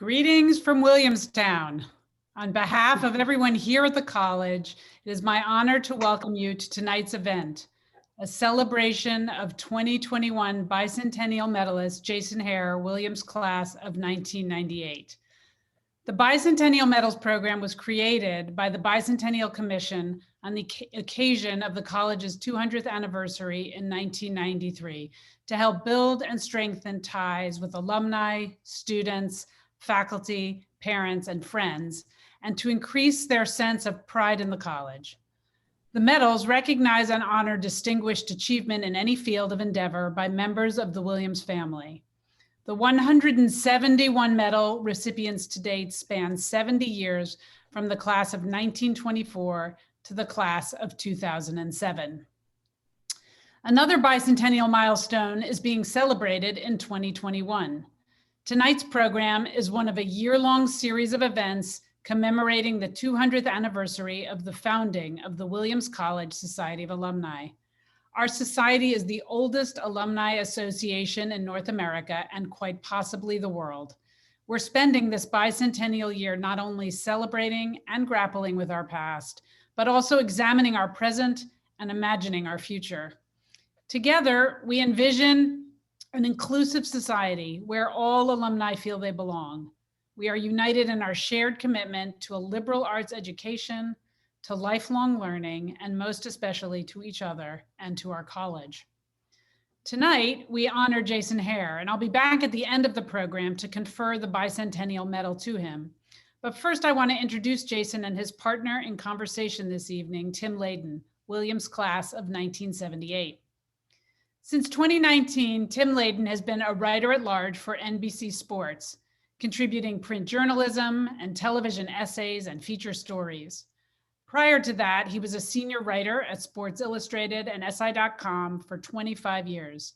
Greetings from Williamstown. On behalf of everyone here at the college, it is my honor to welcome you to tonight's event, a celebration of 2021 Bicentennial Medalist Jason Hehir, Williams class of 1998. The Bicentennial Medals program was created by the Bicentennial Commission on the occasion of the college's 200th anniversary in 1993 to help build and strengthen ties with alumni, students, faculty, parents, and friends, and to increase their sense of pride in the college. The medals recognize and honor distinguished achievement in any field of endeavor by members of the Williams family. The 171 medal recipients to date span 70 years from the class of 1924 to the class of 2007. Another bicentennial milestone is being celebrated in 2021. Tonight's program is one of a year-long series of events commemorating the 200th anniversary of the founding of the Williams College Society of Alumni. Our society is the oldest alumni association in North America and quite possibly the world. We're spending this bicentennial year not only celebrating and grappling with our past, but also examining our present and imagining our future. Together, we envision an inclusive society where all alumni feel they belong. We are united in our shared commitment to a liberal arts education, to lifelong learning, and most especially to each other and to our college. Tonight, we honor Jason Hehir, and I'll be back at the end of the program to confer the Bicentennial Medal to him. But first, I want to introduce Jason and his partner in conversation this evening, Tim Layden, Williams class of 1978. Since 2019, Tim Layden has been a writer at large for NBC Sports, contributing print journalism and television essays and feature stories. Prior to that, he was a senior writer at Sports Illustrated and SI.com for 25 years.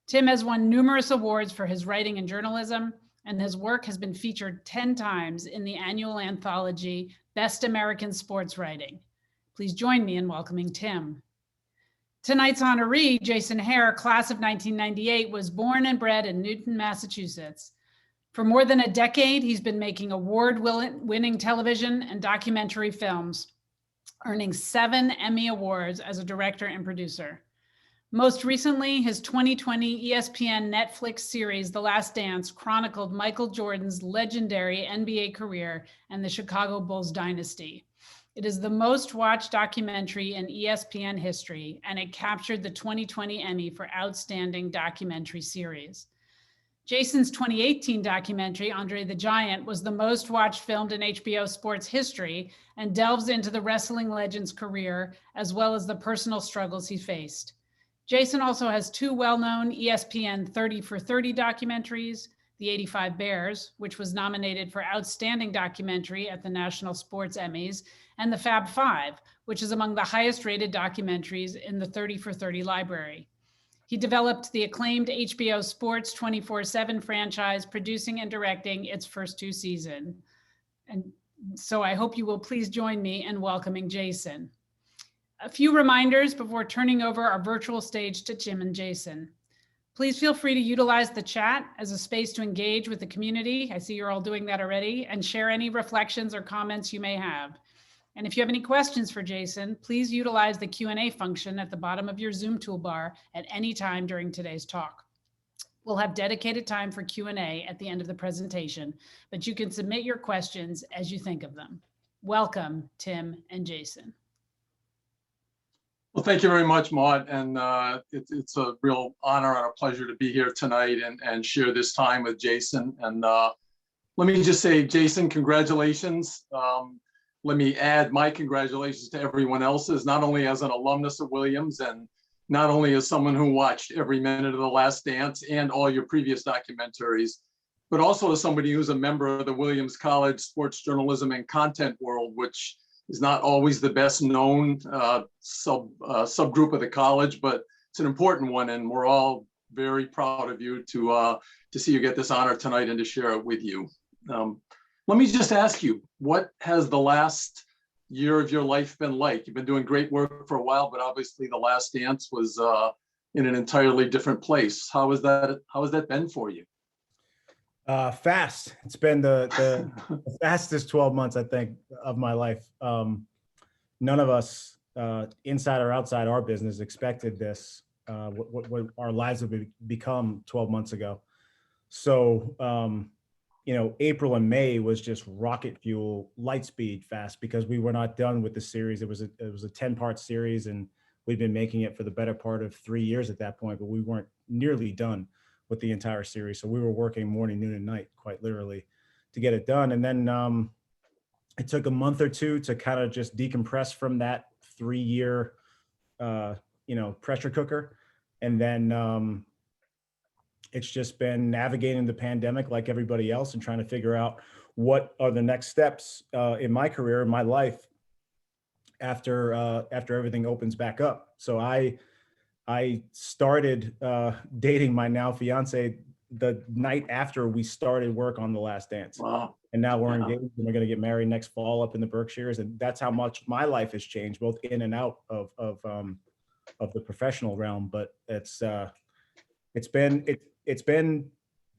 Tim has won numerous awards for his writing and journalism, and his work has been featured 10 times in the annual anthology, Best American Sports Writing. Please join me in welcoming Tim. Tonight's honoree, Jason Hehir, class of 1998, was born and bred in Newton, Massachusetts. For more than a decade, he's been making award-winning television and documentary films, earning 7 Emmy Awards as a director and producer. Most recently, his 2020 ESPN Netflix series, The Last Dance, chronicled Michael Jordan's legendary NBA career and the Chicago Bulls dynasty. It is the most watched documentary in ESPN history, and it captured the 2020 Emmy for Outstanding Documentary Series. Jason's 2018 documentary, Andre the Giant, was the most watched film in HBO sports history and delves into the wrestling legend's career, as well as the personal struggles he faced. Jason also has 2 well-known ESPN 30 for 30 documentaries, The 85 Bears, which was nominated for Outstanding Documentary at the National Sports Emmys, and The Fab Five, which is among the highest rated documentaries in the 30 for 30 library. He developed the acclaimed HBO Sports 24/7 franchise, producing and directing its first 2 seasons. And so I hope you will please join me in welcoming Jason. A few reminders before turning over our virtual stage to Tim and Jason. Please feel free to utilize the chat as a space to engage with the community. I see you're all doing that already, and share any reflections or comments you may have. And if you have any questions for Jason, please utilize the Q&A function at the bottom of your Zoom toolbar at any time during today's talk. We'll have dedicated time for Q&A at the end of the presentation, but you can submit your questions as you think of them. Welcome, Tim and Jason. Well, thank you very much, Maud, and it's a real honor and a pleasure to be here tonight and share this time with Jason. And let me just say, Jason, congratulations. Let me add my congratulations to everyone else's, not only as an alumnus of Williams and not only as someone who watched every minute of The Last Dance and all your previous documentaries, but also as somebody who's a member of the Williams College sports journalism and content world, which is not always the best known subgroup of the college, but it's an important one, and we're all very proud of you to see you get this honor tonight and to share it with you. Let me just ask you, what has the last year of your life been like? You've been doing great work for a while, but obviously The Last Dance was in an entirely different place. How has that been for you? Fast. It's been the fastest 12 months, I think, of my life. None of us, inside or outside our business, expected this, what our lives have become 12 months ago. So, April and May was just rocket fuel, light speed fast, because we were not done with the series. It was a 10-part series, and we'd been making it for the better part of 3 years at that point, but we weren't nearly done with the entire series. So we were working morning, noon, and night, quite literally, to get it done. And then it took a month or two to kind of just decompress from that 3-year, pressure cooker. And then it's just been navigating the pandemic like everybody else and trying to figure out what are the next steps in my career, in my life, after everything opens back up. So I started dating my now fiance the night after we started work on The Last Dance. Wow. And now we're engaged, and we're going to get married next fall up in the Berkshires. And that's how much my life has changed, both in and out of the professional realm. But it's been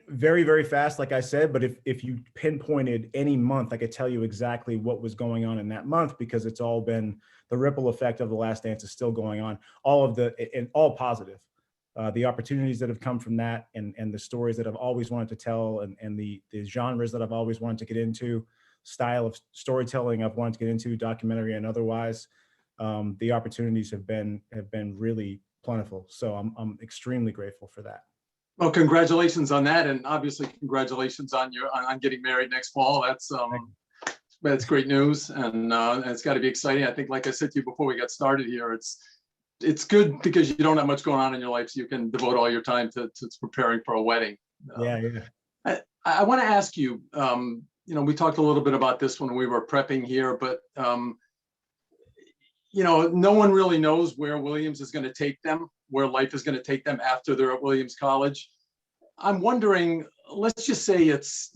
very, very fast, like I said. But if you pinpointed any month, I could tell you exactly what was going on in that month, because it's all been the ripple effect of The Last Dance is still going on. All positive. The opportunities that have come from that, and the stories that I've always wanted to tell, and the genres that I've always wanted to get into, style of storytelling I've wanted to get into, documentary and otherwise. The opportunities have been really plentiful. So I'm extremely grateful for that. Well, congratulations on that, and obviously congratulations on getting married next fall. That's great news, and it's got to be exciting. I think, like I said to you before we got started here, it's good because you don't have much going on in your life, so you can devote all your time to preparing for a wedding. Yeah. I want to ask you, we talked a little bit about this when we were prepping here, but no one really knows where Williams is going to take them, where life is going to take them after they're at Williams College. I'm wondering, let's just say it's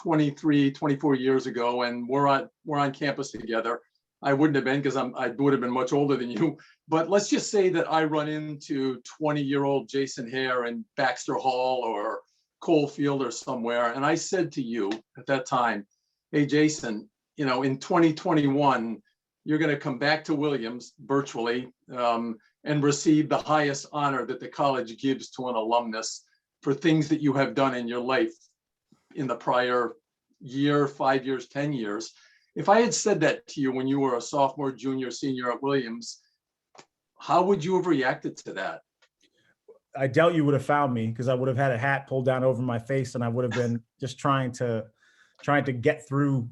23, 24 years ago, and we're on campus together. I wouldn't have been, because I would have been much older than you. But let's just say that I run into 20-year-old Jason Hehir in Baxter Hall or Coalfield or somewhere, and I said to you at that time, "Hey, Jason, in 2021, you're going to come back to Williams virtually and receive the highest honor that the college gives to an alumnus for things that you have done in your life in the prior year, 5 years, 10 years." If I had said that to you when you were a sophomore, junior, senior at Williams, how would you have reacted to that? I doubt you would have found me, because I would have had a hat pulled down over my face, and I would have been just trying to get through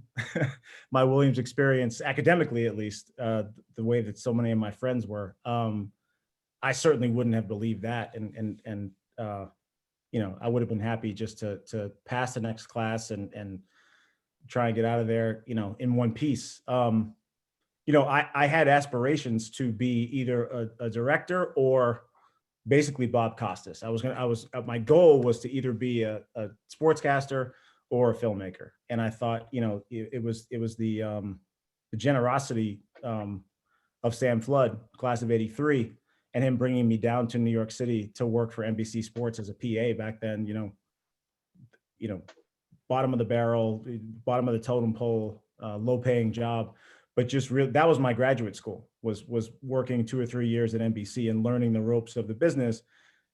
my Williams experience, academically at least, the way that so many of my friends were. I certainly wouldn't have believed that, and I would have been happy just to pass the next class and try and get out of there, in one piece. I had aspirations to be either a director or basically Bob Costas. My goal was to either be a sportscaster or a filmmaker. And I thought, it was the generosity of Sam Flood, class of '83, and him bringing me down to New York City to work for NBC Sports as a PA back then, bottom of the barrel, bottom of the totem pole, low paying job. But that was my graduate school, was working 2 or 3 years at NBC and learning the ropes of the business.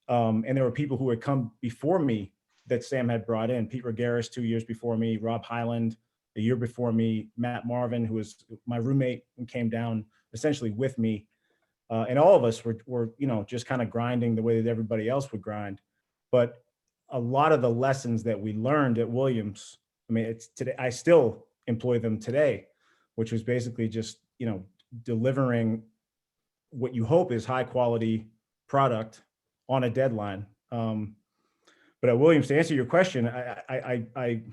And there were people who had come before me that Sam had brought in. Pete Regaris 2 years before me, Rob Hyland a year before me, Matt Marvin, who was my roommate and came down essentially with me. And all of us were just kind of grinding the way that everybody else would grind. But a lot of the lessons that we learned at Williams, I still employ them today, which was basically just, delivering what you hope is high quality product on a deadline. But at Williams, to answer your question, I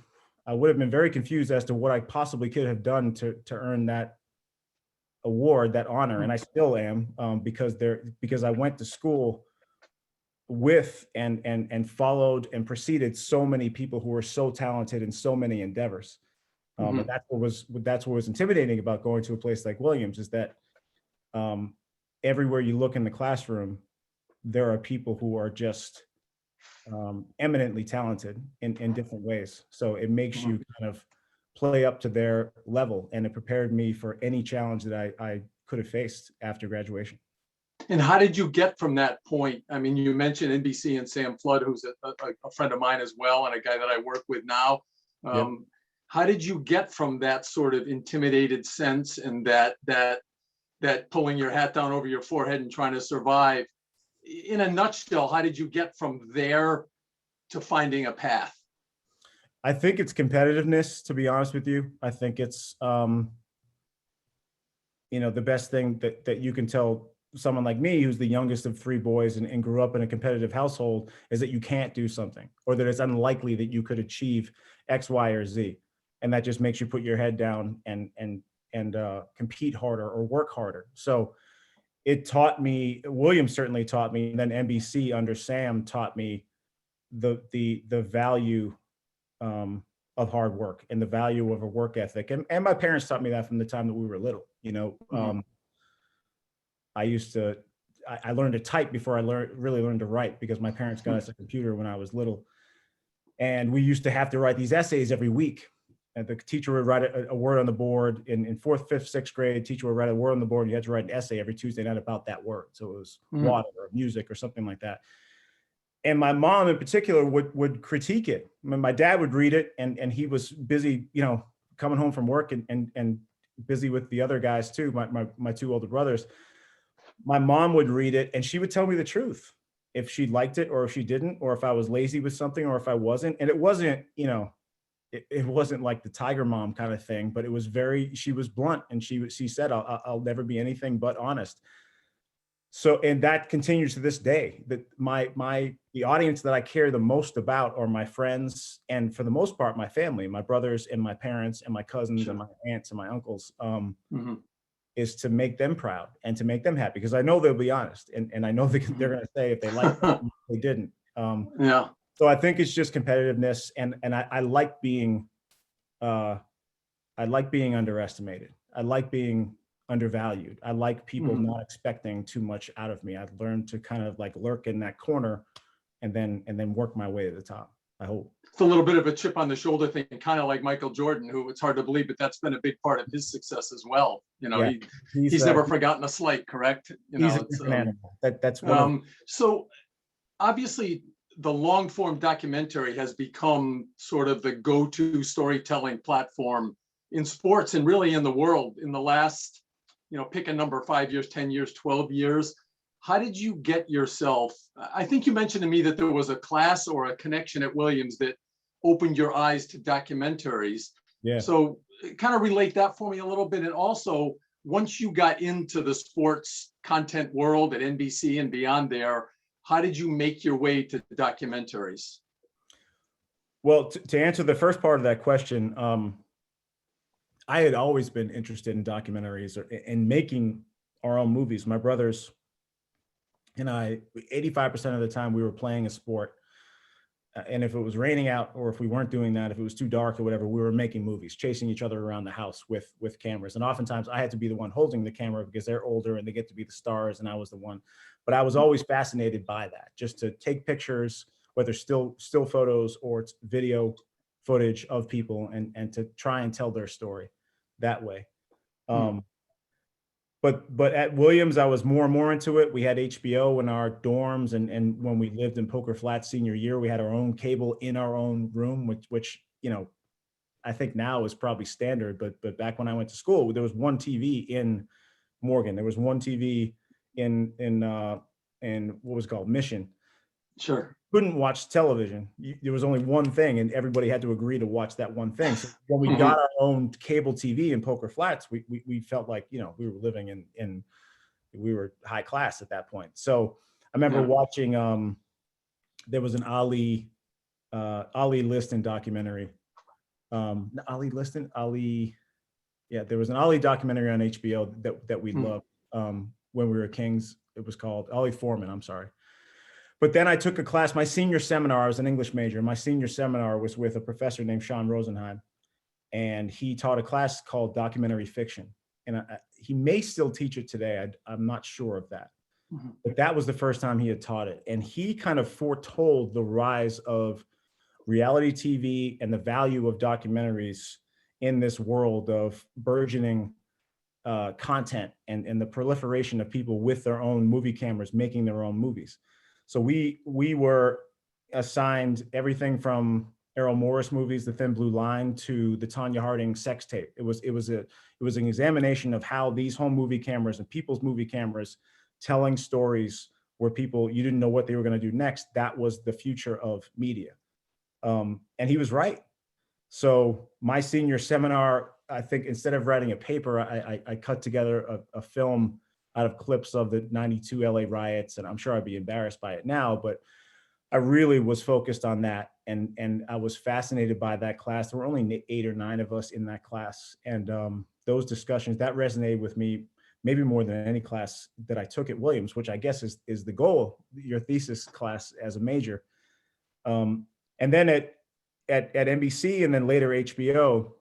would have been very confused as to what I possibly could have done to earn that award, that honor. And I still am, because I went to school with and followed and preceded so many people who were so talented in so many endeavors. And that's what was intimidating about going to a place like Williams, is that everywhere you look in the classroom, there are people who are just eminently talented in different ways. So it makes Mhm. you kind of play up to their level, and it prepared me for any challenge that I could have faced after graduation. And how did you get from that point? I mean, you mentioned NBC and Sam Flood, who's a friend of mine as well, and a guy that I work with now. Yep. How did you get from that sort of intimidated sense and that pulling your hat down over your forehead and trying to survive? In a nutshell, how did you get from there to finding a path? I think it's competitiveness, to be honest with you. I think it's, the best thing that you can tell someone like me, who's the youngest of three boys and grew up in a competitive household, is that you can't do something, or that it's unlikely that you could achieve X, Y, or Z. And that just makes you put your head down and compete harder or work harder. So it taught me, Williams certainly taught me, and then NBC under Sam taught me the value of hard work and the value of a work ethic. And my parents taught me that from the time that we were little. Mhm. I learned to type before I really learned to write, because my parents got us a computer when I was little. And we used to have to write these essays every week. And the teacher would write a word on the board in fourth, fifth, sixth grade. Teacher would write a word on the board. And you had to write an essay every Tuesday night about that word. So it was Mhm. water or music or something like that. And my mom in particular would critique it. I mean, my dad would read it, and he was busy, coming home from work and busy with the other guys too, my two older brothers. My mom would read it and she would tell me the truth, if she liked it or if she didn't, or if I was lazy with something or if I wasn't. And it wasn't, it wasn't like the Tiger Mom kind of thing, but it was she was blunt, and she said, I'll never be anything but honest. So, and that continues to this day, that the audience that I care the most about are my friends, and for the most part, my family, my brothers and my parents and my cousins and Sure. my aunts and my uncles, Mhm. is to make them proud and to make them happy, because I know they'll be honest, and I know they're going to say if they like it, if they didn't. Yeah. So I think it's just competitiveness, and I like being underestimated. I like being undervalued. I like people Mhm. not expecting too much out of me. I've learned to kind of like lurk in that corner and then work my way to the top, I hope. It's a little bit of a chip on the shoulder thing, kind of like Michael Jordan, who it's hard to believe, but that's been a big part of his success as well. Yeah, He's never forgotten a slight, correct? he's a It's different animal. That's one of so obviously the long form documentary has become sort of the go-to storytelling platform in sports and really in the world in the last, pick a number, 5 years, 10 years, 12 years. How did you get yourself? I think you mentioned to me that there was a class or a connection at Williams that opened your eyes to documentaries. yeah. So kind of relate that for me a little bit. And also, once you got into the sports content world at NBC and beyond there, how did you make your way to documentaries? Well, to answer the first part of that question, I had always been interested in documentaries or in making our own movies. My brothers and I, 85% of the time we were playing a sport. And if it was raining out, or if we weren't doing that, if it was too dark or whatever, we were making movies, chasing each other around the house with cameras. And oftentimes I had to be the one holding the camera because they're older and they get to be the stars, and I was the one. But I was always fascinated by that, just to take pictures, whether still photos or it's video footage of people, and to try and tell their story that way. Hmm. But at Williams, I was more and more into it. We had HBO in our dorms, and when we lived in Poker Flats senior year, we had our own cable in our own room, which I think now is probably standard. But back when I went to school, there was one TV in Morgan. There was one TV in what was called Mission. Sure. Couldn't watch television. There was only one thing, and everybody had to agree to watch that one thing. So when we got Mhm. our own cable TV in Poker Flats, we felt like we were living in we were high class at that point. So I remember Yeah. watching there was an Ali Liston documentary. Ali Liston, yeah, there was an Ali documentary on HBO that we Hmm. loved when we were Kings. It was called Ali Foreman, I'm sorry. But then I took a class, my senior seminar, I was an English major. My senior seminar was with a professor named Sean Rosenheim, and he taught a class called documentary fiction. And he may still teach it today. I'm not sure of that. But that was the first time he had taught it. And he kind of foretold the rise of reality TV and the value of documentaries in this world of burgeoning content and the proliferation of people with their own movie cameras making their own movies. So we were assigned everything from Errol Morris movies, The Thin Blue Line, to the Tanya Harding sex tape. It was an examination of how these home movie cameras and people's movie cameras telling stories where people, you didn't know what they were going to do next. That was the future of media. And he was right. So my senior seminar, I think instead of writing a paper, I cut together a film out of clips of the '92 LA riots. And I'm sure I'd be embarrassed by it now, but I really was focused on that. And I was fascinated by that class. There were only 8 or 9 of us in that class. And those discussions, that resonated with me maybe more than any class that I took at Williams, which I guess is the goal, your thesis class as a major. And then at NBC and then later HBO,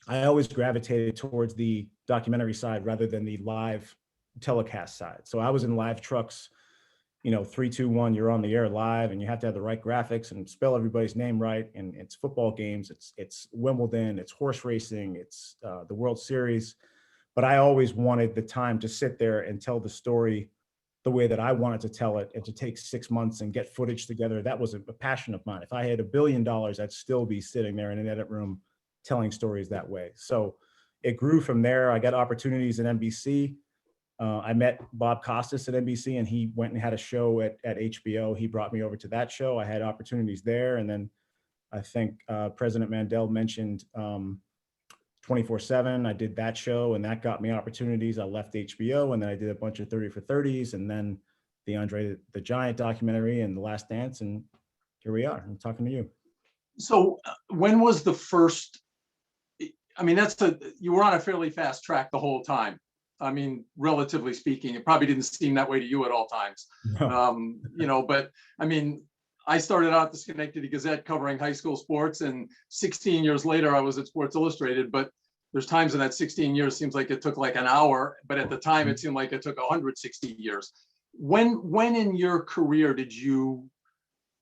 I always gravitated towards the documentary side rather than the live telecast side. So I was in live trucks, 3, 2, 1, you're on the air live, and you have to have the right graphics and spell everybody's name right. And it's football games, it's Wimbledon, it's horse racing, it's the World Series. But I always wanted the time to sit there and tell the story the way that I wanted to tell it, and to take 6 months and get footage together. That was a passion of mine. If I had $1 billion, I'd still be sitting there in an edit room telling stories that way. So it grew from there. I got opportunities at NBC. I met Bob Costas at NBC, and he went and had a show at HBO. He brought me over to that show. I had opportunities there. And then I think President Mandel mentioned 24/7. I did that show, and that got me opportunities. I left HBO, and then I did a bunch of 30 for 30s, and then the Andre the Giant documentary and The Last Dance. And here we are. I'm talking to you. So when was the first, I mean, you were on a fairly fast track the whole time. I mean, relatively speaking, it probably didn't seem that way to you at all times. No. But I mean, I started out the Schenectady Gazette covering high school sports, and 16 years later, I was at Sports Illustrated. But there's times in that 16 years seems like it took like an hour, but at the time it seemed like it took 160 years. When in your career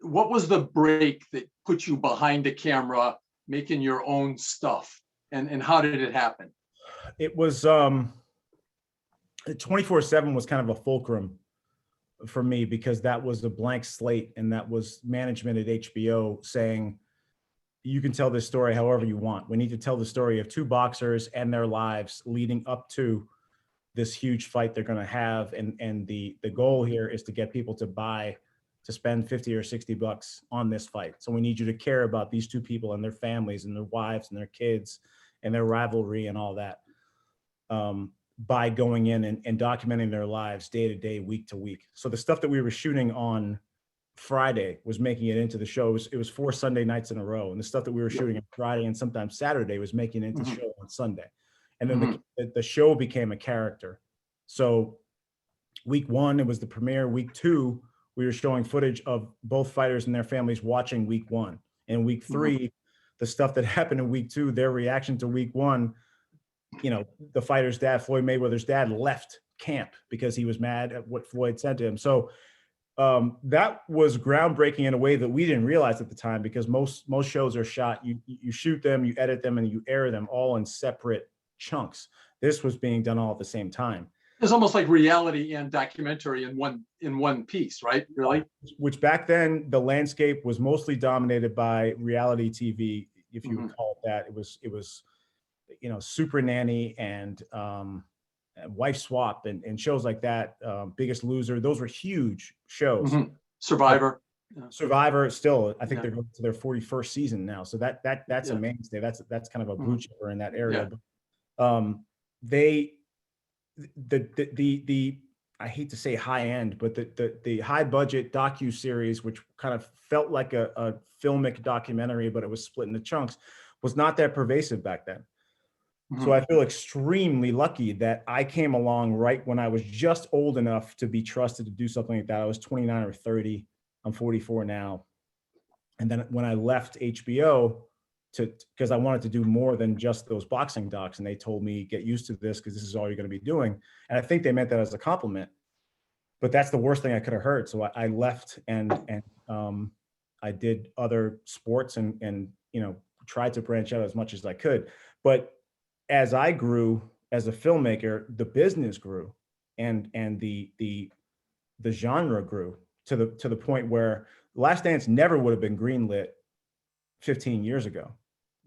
what was the break that put you behind the camera, making your own stuff, and how did it happen? It was 24/7 was kind of a fulcrum for me, because that was a blank slate, and that was management at HBO saying, you can tell this story however you want. We need to tell the story of 2 boxers and their lives leading up to this huge fight they're going to have. And the goal here is to get people to spend 50 or 60 bucks on this fight. So we need you to care about these 2 people and their families and their wives and their kids and their rivalry and all that. By going in and documenting their lives day to day, week to week. So the stuff that we were shooting on Friday was making it into the show. It was 4 Sunday nights in a row. And the stuff that we were shooting on Friday and sometimes Saturday was making it into the show on Sunday. And then the show became a character. So week 1, it was the premiere. Week 2, we were showing footage of both fighters and their families watching week 1. And week 3, the stuff that happened in week 2, their reaction to week 1, the fighter's dad, Floyd Mayweather's dad, left camp because he was mad at what Floyd said to him. So that was groundbreaking in a way that we didn't realize at the time, because most shows are shot, you shoot them, you edit them, and you air them all in separate chunks. This was being done all at the same time. It's almost like reality and documentary in one piece, right? Really? Which back then the landscape was mostly dominated by reality TV, if you would call it that. It was Super Nanny and Wife Swap and shows like that. Biggest Loser. Those were huge shows. Survivor. Survivor still, I think they're going to their 41st season now. So that's a mainstay. That's kind of a blue chipper in that area. But, I hate to say high end, but the high budget docu-series, which kind of felt like a filmic documentary, but it was split into chunks, was not that pervasive back then. So I feel extremely lucky that I came along right when I was just old enough to be trusted to do something like that. I was 29 or 30. I'm 44 now. And then when I left HBO because I wanted to do more than just those boxing docs, and they told me, get used to this because this is all you're going to be doing. And I think they meant that as a compliment. but that's the worst thing I could have heard. So I left and I did other sports and tried to branch out as much as I could. But as I grew as a filmmaker, the business grew, and the genre grew to the point where Last Dance never would have been greenlit 15 years ago.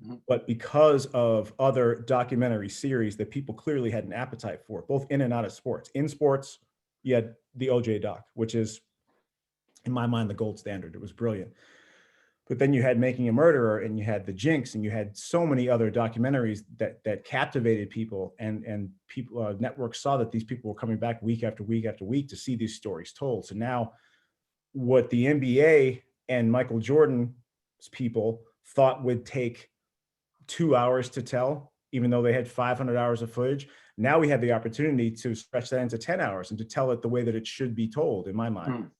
Mhm. But because of other documentary series that people clearly had an appetite for, both in and out of sports. In sports, you had the OJ doc, which is, in my mind, the gold standard. It was brilliant. But then you had Making a Murderer, and you had The Jinx, and you had so many other documentaries that captivated people, and people, networks saw that these people were coming back week after week after week to see these stories told. So now, what the NBA and Michael Jordan's people thought would take 2 hours to tell, even though they had 500 hours of footage, now we have the opportunity to stretch that into 10 hours and to tell it the way that it should be told, in my mind. Mm.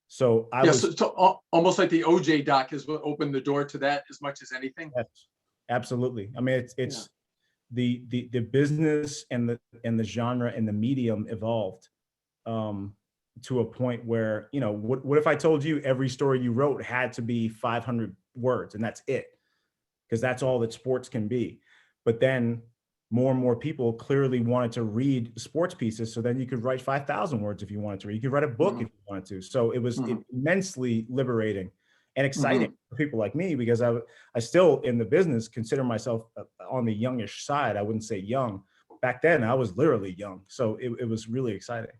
So I Yeah, was almost like the OJ doc is what opened the door to that as much as anything. yes, absolutely. I mean, it's the business and the genre and the medium evolved to a point where, what if I told you every story you wrote had to be 500 words and that's it? Because that's all that sports can be. But then more and more people clearly wanted to read sports pieces. So then you could write 5,000 words if you wanted to read. You could write a book if you wanted to. So it was immensely liberating and exciting for people like me, because I still, in the business, consider myself on the youngish side. I wouldn't say young. Back then, I was literally young. So it was really exciting.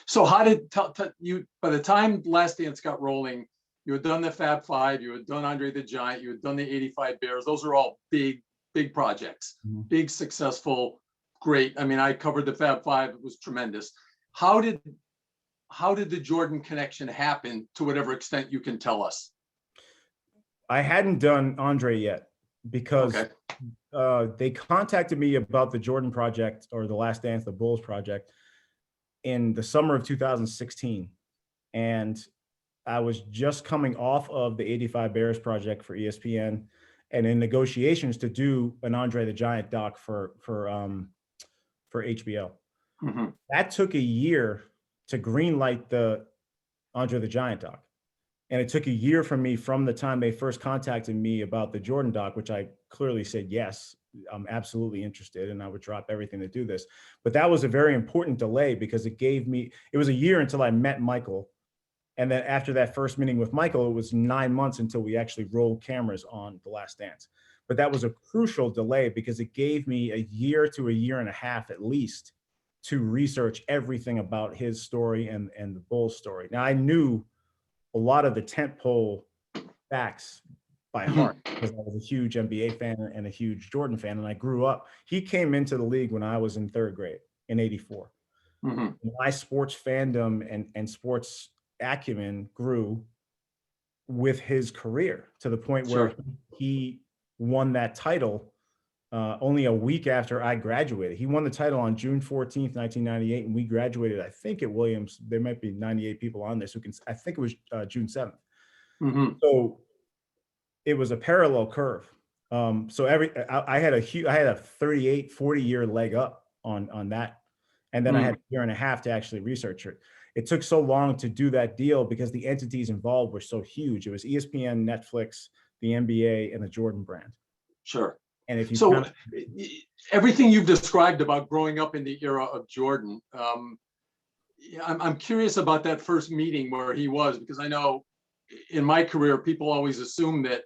So how did you, by the time Last Dance got rolling, you had done the Fab Five, you had done Andre the Giant, you had done the 85 Bears. Those are all big projects, big, successful, great. I mean, I covered the Fab Five. It was tremendous. How did the Jordan connection happen, to whatever extent you can tell us? I hadn't done Andre yet, because they contacted me about the Jordan project, or the Last Dance, the Bulls project, in the summer of 2016. And I was just coming off of the 85 Bears project for ESPN, and in negotiations to do an Andre the Giant doc for HBO. That took a year to greenlight the Andre the Giant doc. And it took a year for me from the time they first contacted me about the Jordan doc, which I clearly said, yes, I'm absolutely interested, and I would drop everything to do this. But that was a very important delay, because it was a year until I met Michael. And then after that first meeting with Michael, it was 9 months until we actually rolled cameras on The Last Dance. But that was a crucial delay, because it gave me a year to a year and a half at least to research everything about his story and the Bulls story. Now, I knew a lot of the tentpole facts by heart, because I was a huge NBA fan and a huge Jordan fan, and I grew up. He came into the league when I was in third grade in '84. My sports fandom and sports acumen grew with his career, to the point where he won that title only a week after I graduated. He won the title on June 14th, 1998, and we graduated, I think, at Williams. There might be 98 people on this I think it was June 7th. So it was a parallel curve. So I had a 38, 40-year leg up on that. And then I had a year and a half to actually research it. It took so long to do that deal because the entities involved were so huge. It was ESPN, Netflix, the NBA, and the Jordan brand. Sure. And if you so everything you've described about growing up in the era of Jordan, I'm curious about that first meeting where he was, because I know in my career, people always assume that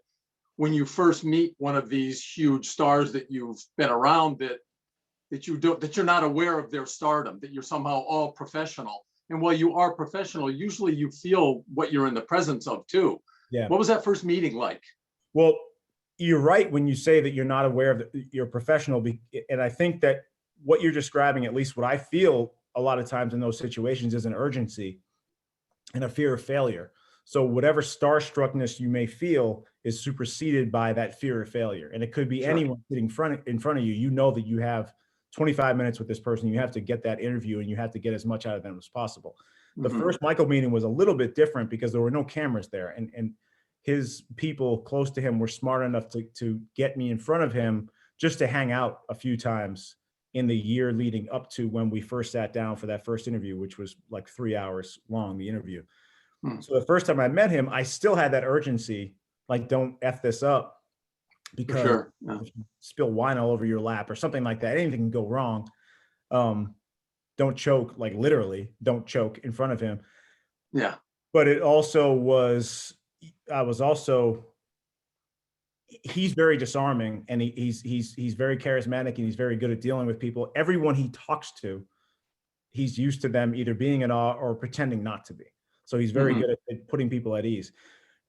when you first meet one of these huge stars that you've been around, that you're not aware of their stardom, that you're somehow all professional. And while you are professional, usually you feel what you're in the presence of too. Yeah. What was that first meeting like? Well, you're right when you say that you're not aware of you're professional. And I think that what you're describing, at least what I feel a lot of times in those situations, is an urgency and a fear of failure. So whatever starstruckness you may feel is superseded by that fear of failure. And it could be anyone sitting in front of you. You know that you have 25 minutes with this person. You have to get that interview, and you have to get as much out of them as possible. The first Michael meeting was a little bit different because there were no cameras there. And his people close to him were smart enough to get me in front of him just to hang out a few times in the year leading up to when we first sat down for that first interview, which was like 3 hours long, the interview. So the first time I met him, I still had that urgency, like, don't F this up, For because sure. Yeah. if you spill wine all over your lap or something like that, anything can go wrong. Don't choke, like literally, don't choke in front of him. Yeah. But it also was, he's very disarming, and he's very charismatic, and he's very good at dealing with people. Everyone he talks to, he's used to them either being in awe or pretending not to be. So he's very good at putting people at ease.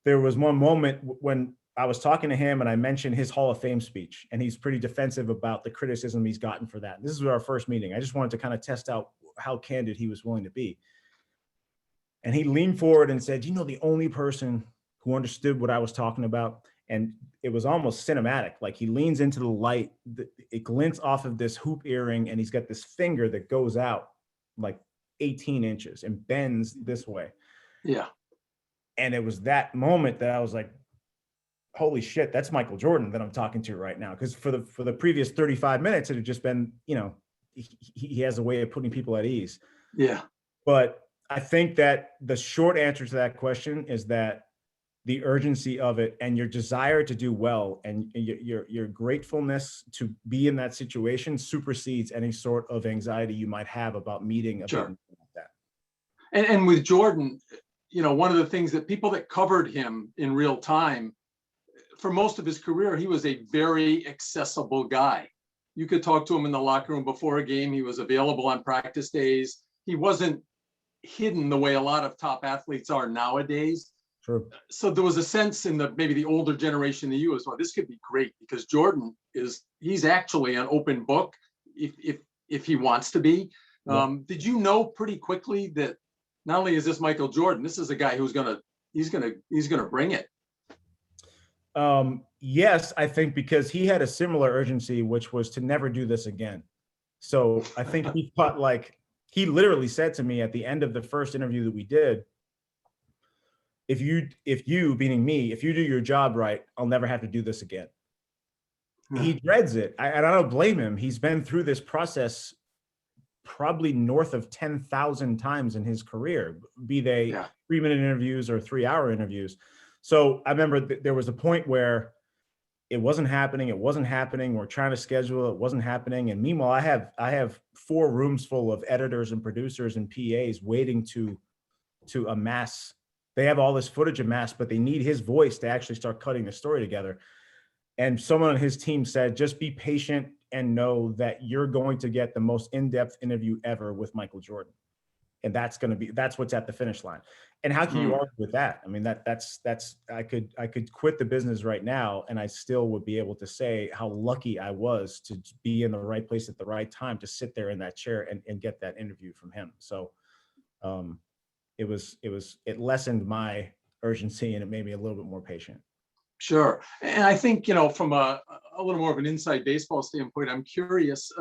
There was one moment when I was talking to him and I mentioned his Hall of Fame speech, and he's pretty defensive about the criticism he's gotten for that. This is our first meeting. I just wanted to kind of test out how candid he was willing to be. And he leaned forward and said, the only person who understood what I was talking about, and it was almost cinematic. Like, he leans into the light, it glints off of this hoop earring, and he's got this finger that goes out like 18 inches and bends this way. Yeah. And it was that moment that I was like, holy shit, that's Michael Jordan that I'm talking to right now. Because for the previous 35 minutes, it had just been, he has a way of putting people at ease. Yeah. But I think that the short answer to that question is that the urgency of it and your desire to do well and your gratefulness to be in that situation supersedes any sort of anxiety you might have about meeting a Sure. big like that. And with Jordan, one of the things that people that covered him in real time, for most of his career, he was a very accessible guy. You could talk to him in the locker room before a game. He was available on practice days. He wasn't hidden the way a lot of top athletes are nowadays. True. So there was a sense in maybe the older generation than you as well. This could be great because Jordan he's actually an open book if he wants to be. Yeah. Did you know pretty quickly that not only is this Michael Jordan, this is a guy who's he's gonna bring it? Yes, I think because he had a similar urgency, which was to never do this again. So I think he thought, like, he literally said to me at the end of the first interview that we did, if you, meaning me, if you do your job right, I'll never have to do this again. He dreads it. And I don't blame him. He's been through this process probably north of 10,000 times in his career, be they 3-minute interviews or 3-hour interviews. So I remember there was a point where it wasn't happening. We're trying to schedule it. It wasn't happening. And meanwhile, I have 4 rooms full of editors and producers and PAs waiting to amass. They have all this footage amassed, but they need his voice to actually start cutting the story together. And someone on his team said, just be patient and know that you're going to get the most in-depth interview ever with Michael Jordan. And that's what's at the finish line. And how can you argue with that? I mean, that's I could quit the business right now and I still would be able to say how lucky I was to be in the right place at the right time, to sit there in that chair and get that interview from him. So it lessened my urgency and it made me a little bit more patient. Sure. And I think, from a little more of an inside baseball standpoint, I'm curious.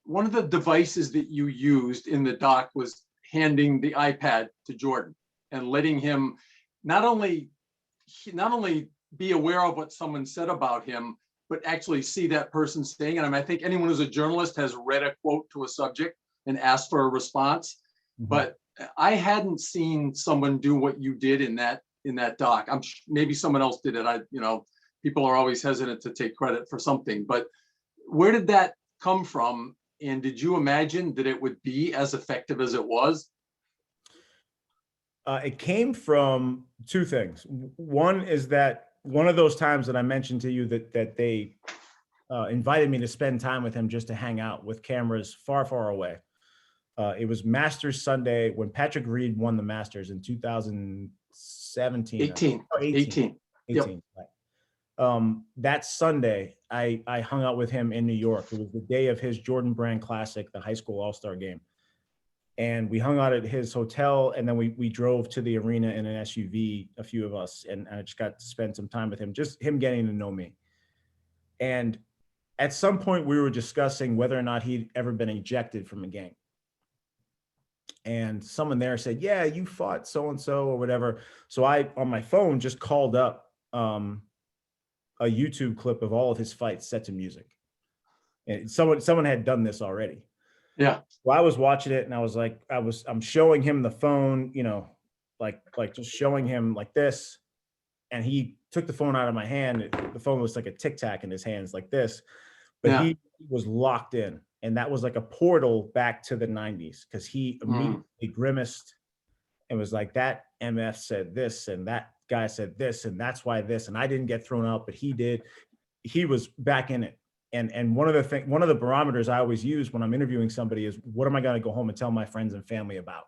One of the devices that you used in the doc was handing the iPad to Jordan and letting him not only be aware of what someone said about him, but actually see that person saying it. I mean, I think anyone who's a journalist has read a quote to a subject and asked for a response, but I hadn't seen someone do what you did in that doc. Maybe someone else did it. People are always hesitant to take credit for something, but where did that come from? And did you imagine that it would be as effective as it was? It came from 2 things. One is that one of those times that I mentioned to you that they invited me to spend time with him just to hang out with cameras far, far away. It was Masters Sunday when Patrick Reed won the Masters in 2017. 18. Yep. Right. That Sunday, I hung out with him in New York. It was the day of his Jordan Brand Classic, the high school all-star game. And we hung out at his hotel, and then we drove to the arena in an SUV, a few of us, and I just got to spend some time with him, just him getting to know me. And at some point, we were discussing whether or not he'd ever been ejected from a game. And someone there said, yeah, you fought so-and-so or whatever. So I, on my phone, just called up a YouTube clip of all of his fights set to music. And someone had done this already. Yeah. Well, I was watching it and I was like, I'm showing him the phone, you know, like just showing him like this. And he took the phone out of my hand. The phone was like a tic tac in his hands like this, but Yeah. he was locked in. And that was like a portal back to the 90s because he immediately grimaced and was like, that MF said this and that guy said this and that's why this, and I didn't get thrown out, but he did. He was back in it. And one of the barometers I always use when I'm interviewing somebody is, what am I going to go home and tell my friends and family about?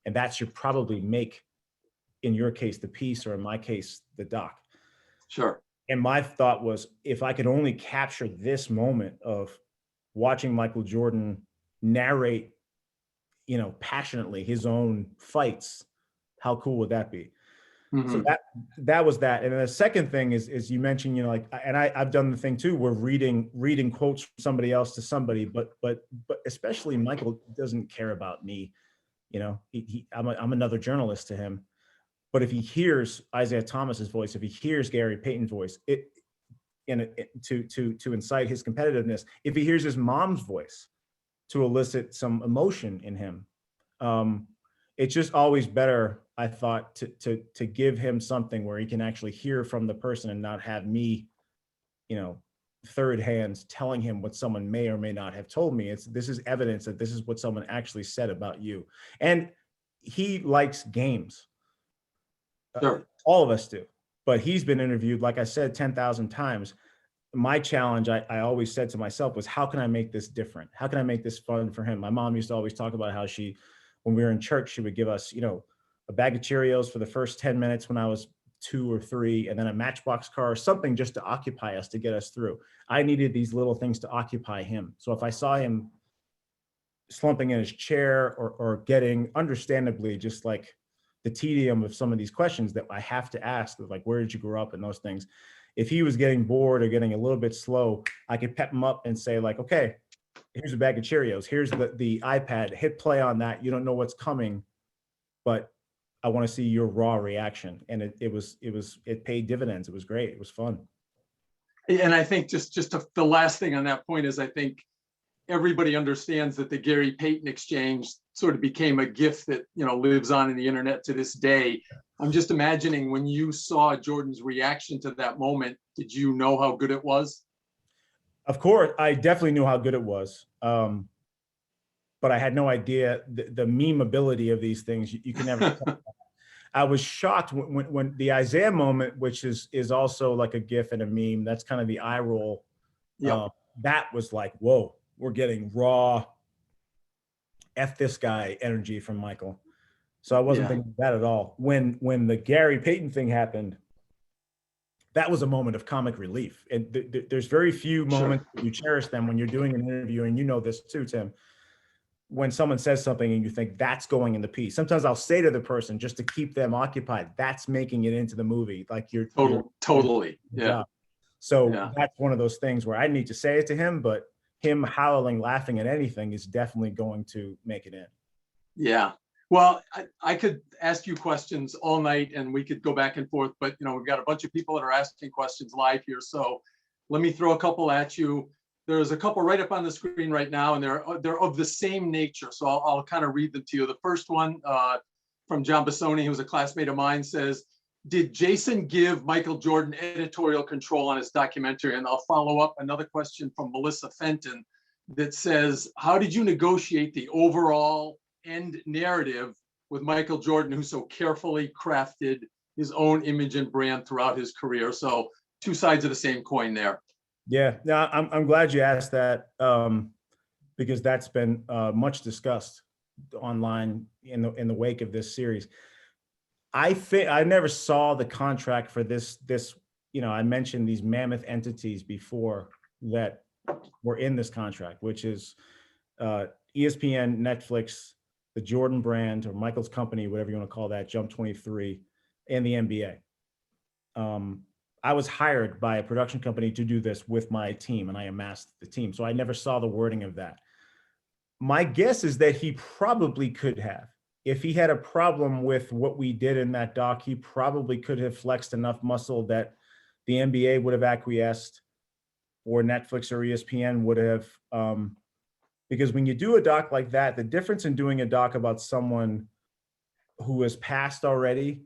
And that should probably make, in your case, the piece, or in my case, the doc. Sure. And my thought was, if I could only capture this moment of watching Michael Jordan narrate, you know, passionately his own fights, how cool would that be? So that was that. And then the second thing is you mentioned, you know, like, and I've done the thing too, we're reading quotes from somebody else to somebody, but especially Michael doesn't care about me. You know, I'm another journalist to him. But if he hears Isaiah Thomas's voice, if he hears Gary Payton's voice, to incite his competitiveness, if he hears his mom's voice to elicit some emotion in him, it's just always better, I thought, to give him something where he can actually hear from the person and not have me, you know, third hand telling him what someone may or may not have told me. This is evidence that this is what someone actually said about you. And he likes games. Sure. All of us do. But he's been interviewed, like I said, 10,000 times. My challenge, I always said to myself, was how can I make this different? How can I make this fun for him? My mom used to always talk about how she, when we were in church, she would give us, you know, a bag of Cheerios for the first 10 minutes when I was 2 or 3, and then a Matchbox car or something just to occupy us, to get us through. I needed these little things to occupy him. So if I saw him slumping in his chair or getting, understandably, just like the tedium of some of these questions that I have to ask, like, where did you grow up and those things. If he was getting bored or getting a little bit slow, I could pep him up and say, like, okay, here's a bag of Cheerios. Here's the iPad, hit play on that. You don't know what's coming, but I want to see your raw reaction. And it paid dividends. It was great. It was fun. And I think the last thing on that point is, I think everybody understands that the Gary Payton exchange sort of became a gift that, you know, lives on in the internet to this day. I'm just imagining, when you saw Jordan's reaction to that moment, did you know how good it was? Of course, I definitely knew how good it was. But I had no idea the memeability of these things. You can never. I was shocked when the Isaiah moment, which is also like a GIF and a meme. That's kind of the eye roll. Yeah. That was like, whoa, we're getting raw F this guy energy from Michael. So I wasn't thinking that at all. When the Gary Payton thing happened, that was a moment of comic relief. And there's very few moments you cherish them when you're doing an interview, and you know this too, Tim. When someone says something and you think that's going in the piece, sometimes I'll say to the person, just to keep them occupied, that's making it into the movie. Like you're totally. Yeah. So that's one of those things where I need to say it to him, but him howling, laughing at anything is definitely going to make it in. Yeah. Well, I could ask you questions all night and we could go back and forth, but, you know, we've got a bunch of people that are asking questions live here. So let me throw a couple at you. There's a couple right up on the screen right now, and they're of the same nature. So I'll kind of read them to you. The first one from John Bassoni, who's a classmate of mine, says, did Jason give Michael Jordan editorial control on his documentary? And I'll follow up another question from Melissa Fenton that says, how did you negotiate the overall end narrative with Michael Jordan, who so carefully crafted his own image and brand throughout his career? So two sides of the same coin there. Yeah, no, I'm glad you asked that, because that's been much discussed online in the wake of this series. I think I never saw the contract for this. You know, I mentioned these mammoth entities before that were in this contract, which is ESPN, Netflix, the Jordan brand, or Michael's company, whatever you want to call that, Jump 23, and the NBA. I was hired by a production company to do this with my team, and I amassed the team. So I never saw the wording of that. My guess is that he probably could have. If he had a problem with what we did in that doc, he probably could have flexed enough muscle that the NBA would have acquiesced. or Netflix or ESPN would have, because when you do a doc like that, the difference in doing a doc about someone who has passed already,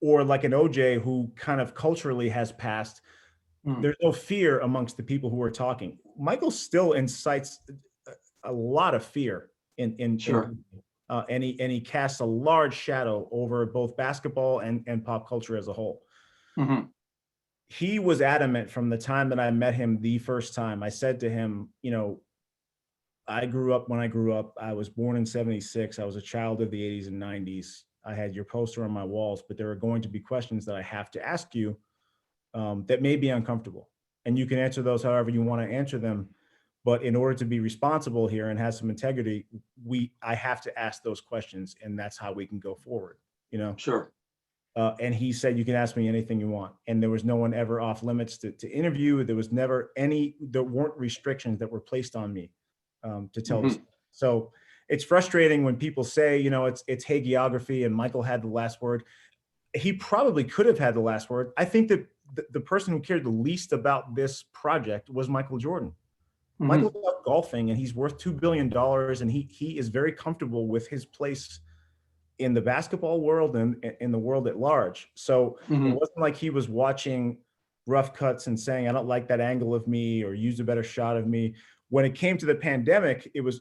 or like an OJ who kind of culturally has passed, there's no fear amongst the people who are talking. Michael still incites a lot of fear Sure. and he casts a large shadow over both basketball and pop culture as a whole. Mhm. He was adamant from the time that I met him the first time. I said to him, I grew up when I grew up. I was born in 76. I was a child of the 80s and 90s. I had your poster on my walls, but there are going to be questions that I have to ask you that may be uncomfortable. And you can answer those however you want to answer them. But in order to be responsible here and have some integrity, I have to ask those questions, and that's how we can go forward, Sure. And he said, you can ask me anything you want. And there was no one ever off limits to interview. There was never there weren't restrictions that were placed on me to tell us. So it's frustrating when people say, it's hagiography and Michael had the last word. He probably could have had the last word. I think that the person who cared the least about this project was Michael Jordan. Michael's out golfing and he's worth $2 billion, and he is very comfortable with his place in the basketball world and in the world at large. So it wasn't like he was watching rough cuts and saying, I don't like that angle of me, or use a better shot of me. When it came to the pandemic, it was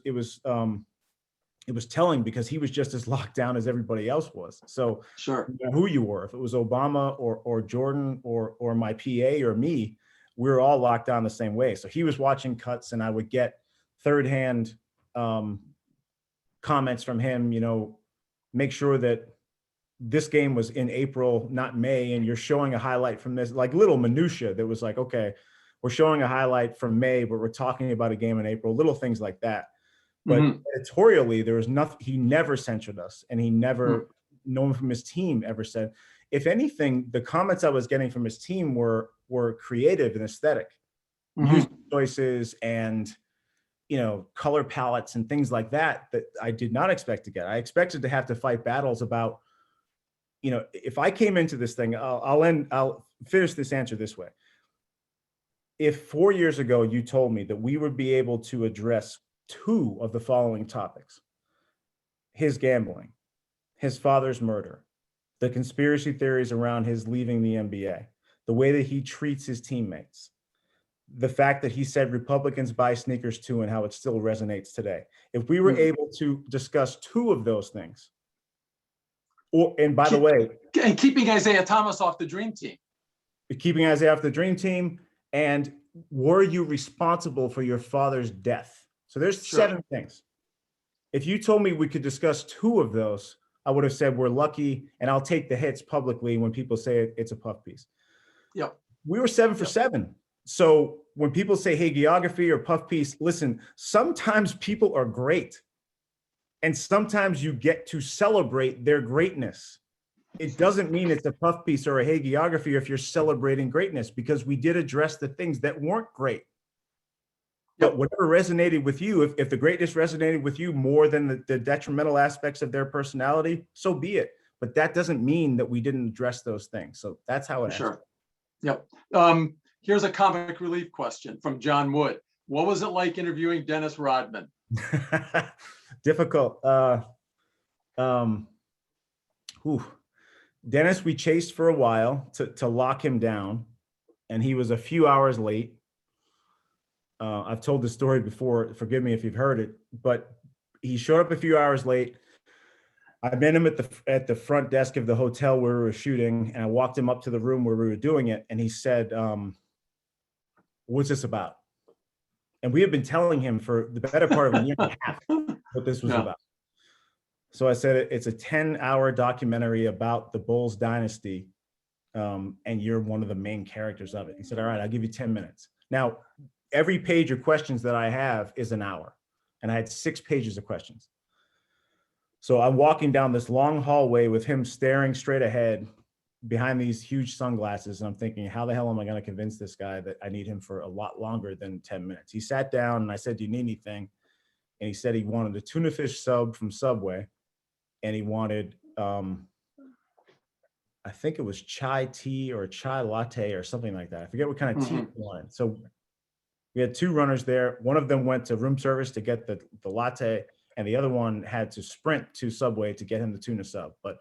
telling, because he was just as locked down as everybody else was. So Sure. who you were, if it was Obama or Jordan or my PA or me, we were all locked down the same way. So he was watching cuts, and I would get third-hand comments from him, make sure that this game was in April, not May, and you're showing a highlight from this, like little minutia that was like, okay, we're showing a highlight from May, but we're talking about a game in April, little things like that. But editorially, there was nothing, he never censored us, and he never, no one from his team ever said. If anything, the comments I was getting from his team were creative and aesthetic, music choices and color palettes and things like that I did not expect to get. I expected to have to fight battles about, if I came into this thing, I'll finish this answer this way. If 4 years ago you told me that we would be able to address two of the following topics: his gambling, his father's murder, the conspiracy theories around his leaving the NBA, the way that he treats his teammates, the fact that he said Republicans buy sneakers too, and how it still resonates today. If we were able to discuss two of those things, and by the way, and keeping Isaiah Thomas off the dream team, off the dream team, and were you responsible for your father's death? So there's 7 things. If you told me we could discuss two of those, I would have said we're lucky, and I'll take the hits publicly when people say it's a puff piece. Yep. We were 7 for 7. So when people say hagiography or puff piece, listen, sometimes people are great, and sometimes you get to celebrate their greatness. It doesn't mean it's a puff piece or a hagiography if you're celebrating greatness, because we did address the things that weren't great. But whatever resonated with you, if the greatness resonated with you more than the detrimental aspects of their personality, so be it. But that doesn't mean that we didn't address those things. So that's how it Sure. Yep. Here's a comic relief question from John Wood. What was it like interviewing Dennis Rodman? Difficult. Dennis, we chased for a while to lock him down, and he was a few hours late. I've told this story before, forgive me if you've heard it, but he showed up a few hours late. I met him at the front desk of the hotel where we were shooting, and I walked him up to the room where we were doing it, and he said, what's this about? And we had been telling him for the better part of a year and a half what this was about. So I said, it's a 10-hour documentary about the Bulls dynasty, and you're one of the main characters of it. He said, all right, I'll give you 10 minutes. Now, every page of questions that I have is an hour, and I had 6 pages of questions. So I'm walking down this long hallway with him staring straight ahead behind these huge sunglasses, and I'm thinking, how the hell am I going to convince this guy that I need him for a lot longer than 10 minutes? He sat down, and I said, do you need anything? And he said he wanted a tuna fish sub from Subway, and he wanted I think it was chai tea or chai latte or something like that. I forget what kind of tea he wanted. So we had two runners there. One of them went to room service to get the latte, and the other one had to sprint to Subway to get him the tuna sub. But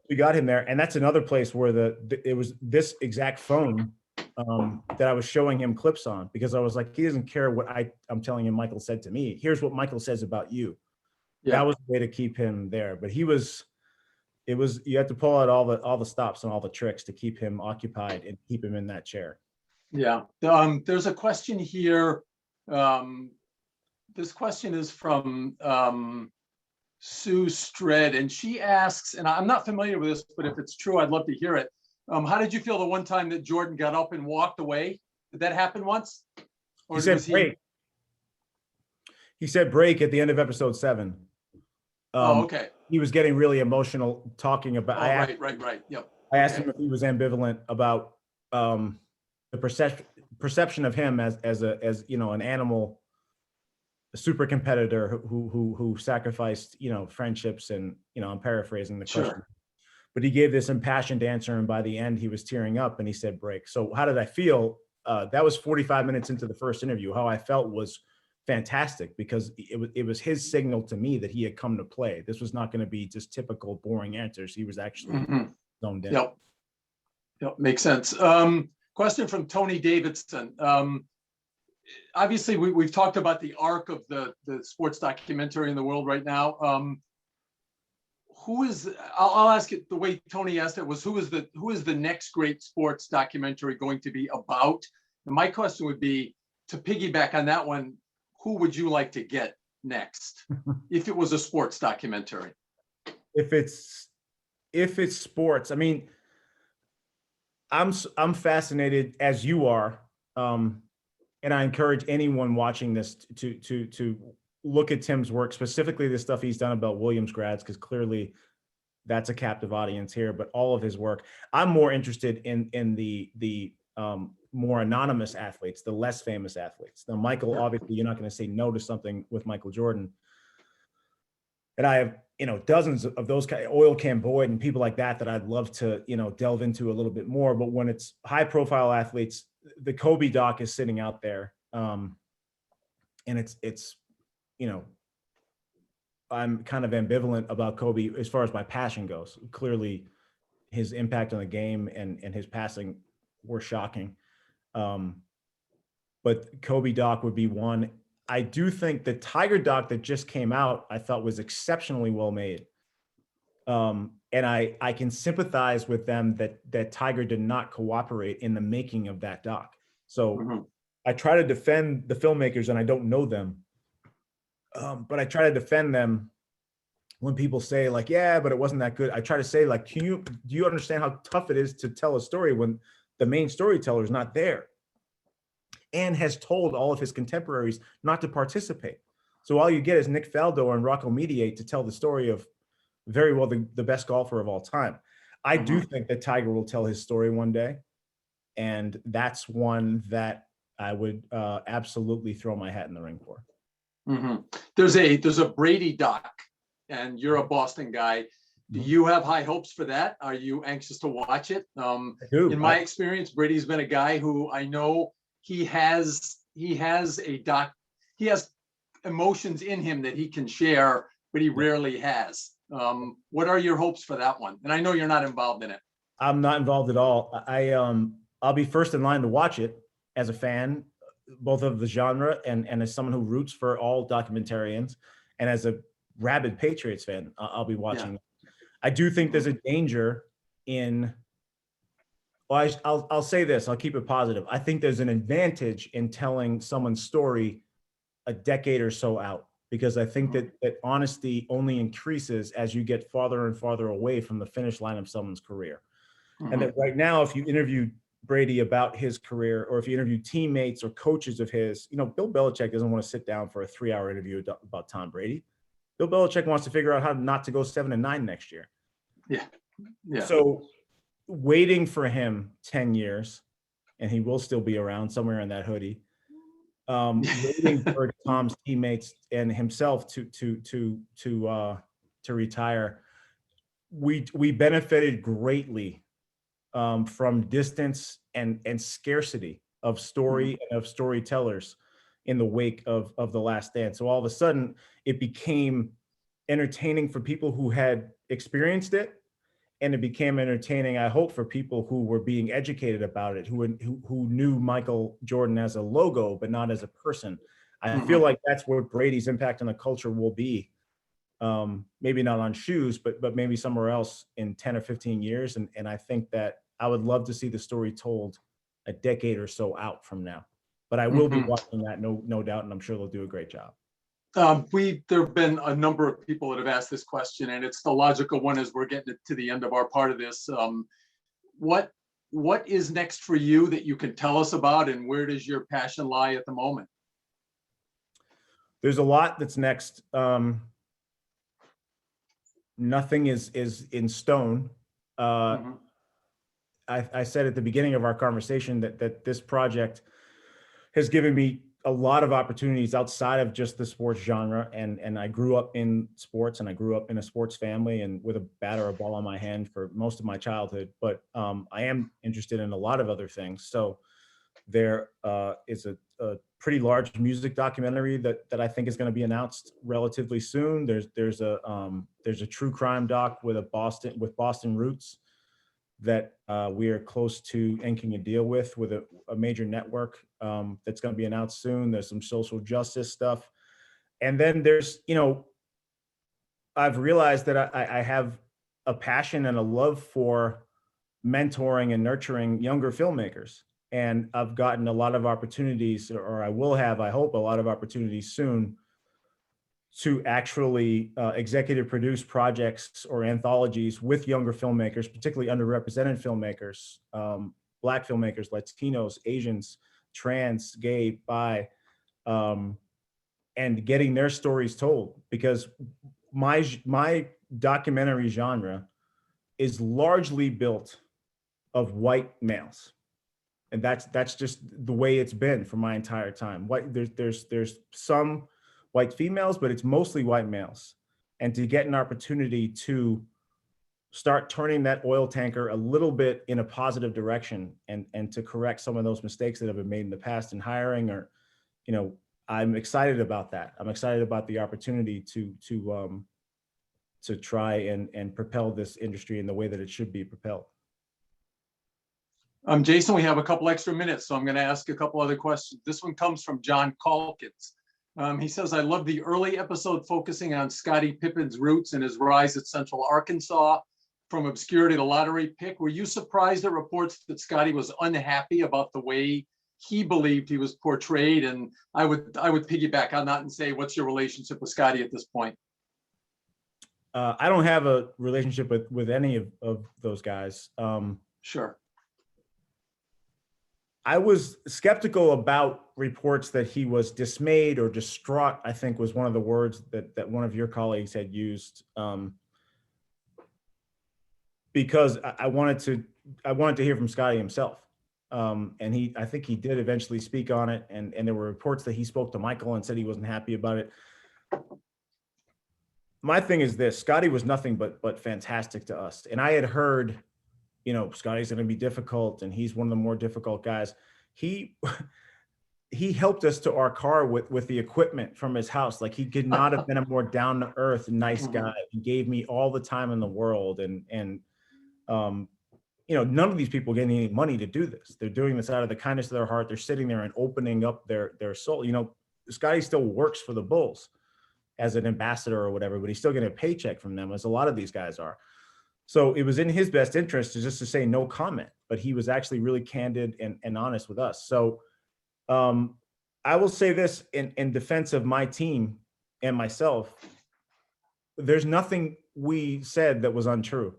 we got him there, and that's another place where it was this exact phone that I was showing him clips on, because I was like, he doesn't care what I'm telling him Michael said to me. Here's what Michael says about you. Yeah. That was the way to keep him there. But you had to pull out all the stops and all the tricks to keep him occupied and keep him in that chair. Yeah. There's a question here. This question is from Sue Stred, and she asks, and I'm not familiar with this, but if it's true, I'd love to hear it. How did you feel the one time that Jordan got up and walked away? Did that happen once? Or He said break. He said break at the end of episode 7. Okay. He was getting really emotional talking about. Right. Yep. I asked him if he was ambivalent about the perception of him as an animal, a super competitor who sacrificed friendships, and I'm paraphrasing the question. Sure. But he gave this impassioned answer, and by the end he was tearing up, and he said break. So how did I feel? That was 45 minutes into the first interview. How I felt was fantastic, because it was his signal to me that he had come to play. This was not going to be just typical boring answers. He was actually zoned in. Yep, makes sense. Question from Tony Davidson. Obviously, we've talked about the arc of the sports documentary in the world right now. I'll ask it the way Tony asked it, was who is the next great sports documentary going to be about? And my question would be, to piggyback on that one, who would you like to get next if it was a sports documentary? If it's sports, I mean, I'm fascinated, as you are, and I encourage anyone watching this to look at Tim's work, specifically the stuff he's done about Williams grads, because clearly that's a captive audience here. But all of his work, I'm more interested in the more anonymous athletes, the less famous athletes. Now, Michael, obviously, you're not going to say no to something with Michael Jordan, and I have dozens of those kind of Oil Can Boyd and people like that I'd love to delve into a little bit more. But when it's high profile athletes, the Kobe doc is sitting out there, and it's I'm kind of ambivalent about Kobe as far as my passion goes. Clearly, his impact on the game and his passing were shocking. But Kobe doc would be one. I do think the Tiger doc that just came out, I thought was exceptionally well made. And I can sympathize with them that Tiger did not cooperate in the making of that doc. So I try to defend the filmmakers, and I don't know them. But I try to defend them when people say like, yeah, but it wasn't that good. I try to say like, do you understand how tough it is to tell a story when the main storyteller is not there and has told all of his contemporaries not to participate? So all you get is Nick Faldo and Rocco Mediate to tell the story of very well the best golfer of all time. I do think that Tiger will tell his story one day, and that's one that I would absolutely throw my hat in the ring for. There's a Brady doc, and you're a Boston guy. Do you have high hopes for that? Are you anxious to watch it? I do. In my experience, Brady's been a guy who I know he has emotions in him that he can share, but he rarely has. What are your hopes for that one? And I know you're not involved in it. I'm not involved at all. I'll be first in line to watch it as a fan, both of the genre and as someone who roots for all documentarians, and as a rabid Patriots fan, I'll be watching. Yeah. I do think there's a danger in, well, I'll say this, I'll keep it positive. I think there's an advantage in telling someone's story a decade or so out, because I think that honesty only increases as you get farther and farther away from the finish line of someone's career. And that right now, if you interview Brady about his career, or if you interview teammates or coaches of his, Bill Belichick doesn't want to sit down for a 3-hour interview about Tom Brady. Bill Belichick wants to figure out how not to go 7-9 next year. Yeah. So waiting for him 10 years, and he will still be around somewhere in that hoodie, waiting for Tom's teammates and himself to retire. we benefited greatly from distance and scarcity of story and of storytellers in the wake of The Last Dance. So all of a sudden, it became entertaining for people who had experienced it, and it became entertaining, I hope, for people who were being educated about it, who knew Michael Jordan as a logo, but not as a person. I feel like that's where Brady's impact on the culture will be. Maybe not on shoes, but maybe somewhere else in 10 or 15 years. And I think that I would love to see the story told a decade or so out from now. But I will be watching that, no doubt, and I'm sure they'll do a great job. There have been a number of people that have asked this question, and it's the logical one as we're getting to the end of our part of this. What is next for you that you can tell us about, and where does your passion lie at the moment? There's a lot that's next. Nothing is in stone. I said at the beginning of our conversation that this project has given me a lot of opportunities outside of just the sports genre. And I grew up in sports, and I grew up in a sports family and with a bat or a ball on my hand for most of my childhood. But I am interested in a lot of other things. So there is a pretty large music documentary that I think is going to be announced relatively soon. There's a true crime doc with Boston roots that we are close to inking a deal with a major network that's going to be announced soon. There's some social justice stuff. And then there's, I've realized that I have a passion and a love for mentoring and nurturing younger filmmakers. And I've gotten a lot of opportunities, or I will have, I hope, a lot of opportunities soon to actually executive produce projects or anthologies with younger filmmakers, particularly underrepresented filmmakers, Black filmmakers, Latinos, Asians, trans, gay, bi, and getting their stories told. Because my documentary genre is largely built of white males. And that's just the way it's been for my entire time. There's some white females, but it's mostly white males. And to get an opportunity to start turning that oil tanker a little bit in a positive direction and to correct some of those mistakes that have been made in the past in hiring, or, I'm excited about that. I'm excited about the opportunity to try and propel this industry in the way that it should be propelled. Jason, we have a couple extra minutes, so I'm going to ask a couple other questions. This one comes from John Calkins. He says, I love the early episode focusing on Scottie Pippen's roots and his rise at Central Arkansas from obscurity to lottery pick. Were you surprised at reports that Scottie was unhappy about the way he believed he was portrayed? And I would piggyback on that and say, what's your relationship with Scottie at this point? I don't have a relationship with any of those guys. Sure. I was skeptical about reports that he was dismayed or distraught, I think was one of the words that one of your colleagues had used, because I wanted to hear from Scottie himself. And I think he did eventually speak on it. And there were reports that he spoke to Michael and said he wasn't happy about it. My thing is this: Scottie was nothing but fantastic to us. And I had heard, Scottie's going to be difficult, and he's one of the more difficult guys. He helped us to our car with the equipment from his house. Like, he could not have been a more down to earth, nice guy. He gave me all the time in the world. And none of these people getting any money to do this. They're doing this out of the kindness of their heart. They're sitting there and opening up their soul. Scottie still works for the Bulls as an ambassador or whatever, but he's still getting a paycheck from them, as a lot of these guys are. So it was in his best interest to say no comment, but he was actually really candid and honest with us. So I will say this in defense of my team and myself: there's nothing we said that was untrue.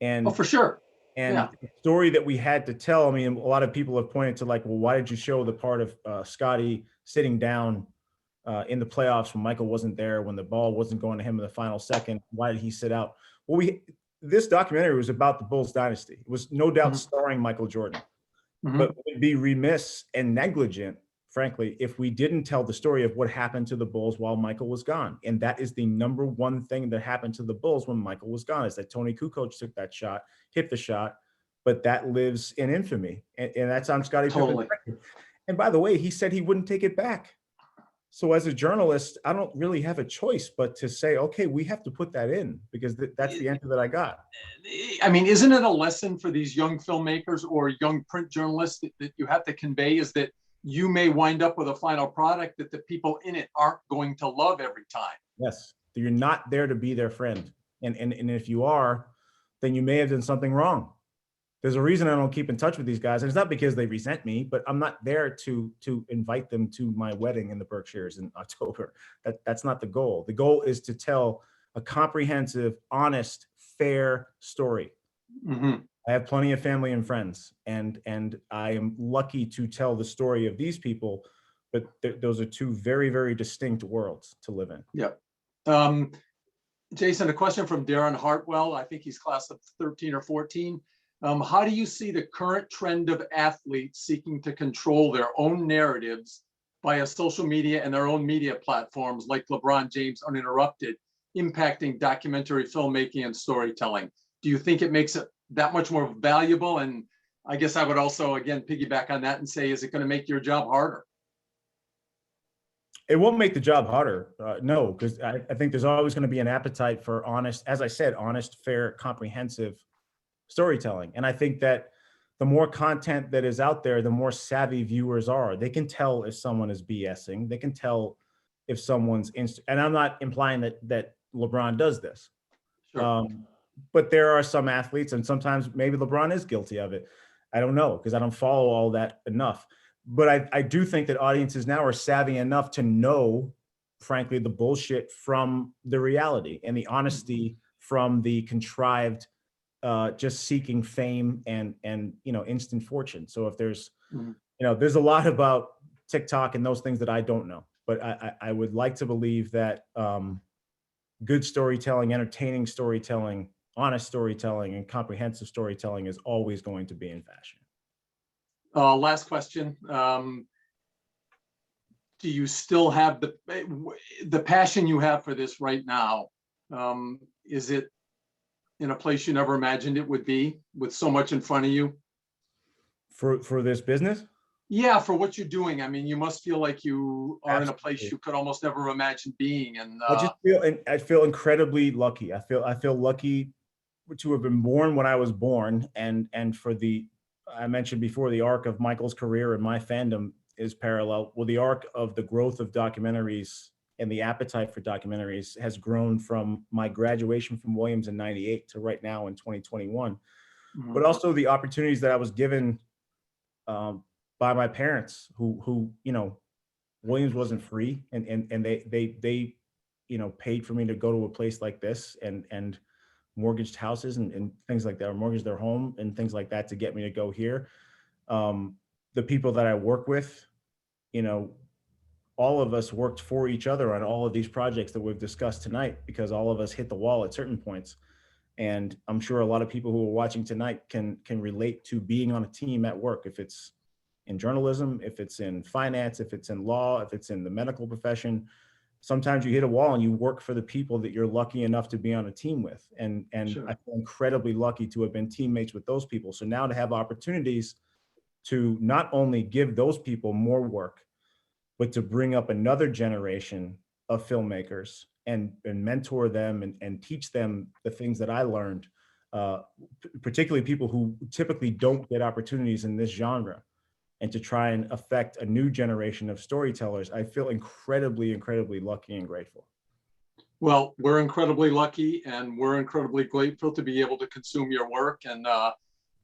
And for sure. And the story that we had to tell, I mean, a lot of people have pointed to, like, well, why did you show the part of Scottie sitting down in the playoffs when Michael wasn't there, when the ball wasn't going to him in the final second? Why did he sit out? Well, this documentary was about the Bulls dynasty. It was no doubt starring Michael Jordan, but it would be remiss and negligent frankly, if we didn't tell the story of what happened to the Bulls while Michael was gone. And that is the number one thing that happened to the Bulls when Michael was gone, is that Tony Kukoc took that shot, hit the shot, but that lives in infamy. And that's on Scottie Totally. Pippen's record. And by the way, he said he wouldn't take it back. So as a journalist, I don't really have a choice but to say, okay, we have to put that in, because that's the answer that I got. I mean, isn't it a lesson for these young filmmakers or young print journalists that you have to convey, is that you may wind up with a final product that the people in it aren't going to love every time? Yes, you're not there to be their friend. And if you are, then you may have done something wrong. There's a reason I don't keep in touch with these guys. And it's not because they resent me, but I'm not there to invite them to my wedding in the Berkshires in October. That's not the goal. The goal is to tell a comprehensive, honest, fair story. Mm-hmm. I have plenty of family and friends, and I am lucky to tell the story of these people, but those are two very, very distinct worlds to live in. Yep. Jason, a question from Darren Hartwell. I think he's class of 13 or 14. How do you see the current trend of athletes seeking to control their own narratives via social media and their own media platforms like LeBron James Uninterrupted impacting documentary filmmaking and storytelling? Do you think it makes it that much more valuable? And I guess I would also, again, piggyback on that and say, is it going to make your job harder? It won't make the job harder. No, because I think there's always going to be an appetite for honest, as I said, honest, fair, comprehensive storytelling. And I think that the more content that is out there, the more savvy viewers are. They can tell if someone is BSing. They can tell if someone's and I'm not implying that LeBron does this. Sure. But there are some athletes, and sometimes maybe LeBron is guilty of it. I don't know, because I don't follow all that enough. But I do think that audiences now are savvy enough to know, frankly, the bullshit from the reality, and the honesty from the contrived, just seeking fame and instant fortune. So if there's there's a lot about TikTok and those things that I don't know, but I would like to believe that good storytelling, entertaining storytelling, honest storytelling, and comprehensive storytelling is always going to be in fashion. Last question. Do you still have the passion you have for this right now? Is it in a place you never imagined it would be, with so much in front of you? For this business? Yeah, for what you're doing. I mean, you must feel like you are Absolutely. in a place you could almost never imagine being. And I feel incredibly lucky. I feel lucky to have been born when I was born, and for I mentioned before, the arc of Michael's career and my fandom is parallel. Well, the arc of the growth of documentaries and the appetite for documentaries has grown from my graduation from Williams in '98 to right now in 2021. mm-hmm. But also the opportunities that I was given by my parents, who Williams wasn't free, and they paid for me to go to a place like this, and mortgaged houses and things like that, or mortgaged their home and things like that to get me to go here. The people that I work with, all of us worked for each other on all of these projects that we've discussed tonight, because all of us hit the wall at certain points. And I'm sure a lot of people who are watching tonight can relate to being on a team at work, if it's in journalism, if it's in finance, if it's in law, if it's in the medical profession. Sometimes you hit a wall and you work for the people that you're lucky enough to be on a team with. And Sure. I feel incredibly lucky to have been teammates with those people. So now to have opportunities to not only give those people more work, but to bring up another generation of filmmakers and mentor them and teach them the things that I learned, particularly people who typically don't get opportunities in this genre, and to try and affect a new generation of storytellers. I feel incredibly, incredibly lucky and grateful. Well, we're incredibly lucky, and we're incredibly grateful to be able to consume your work. And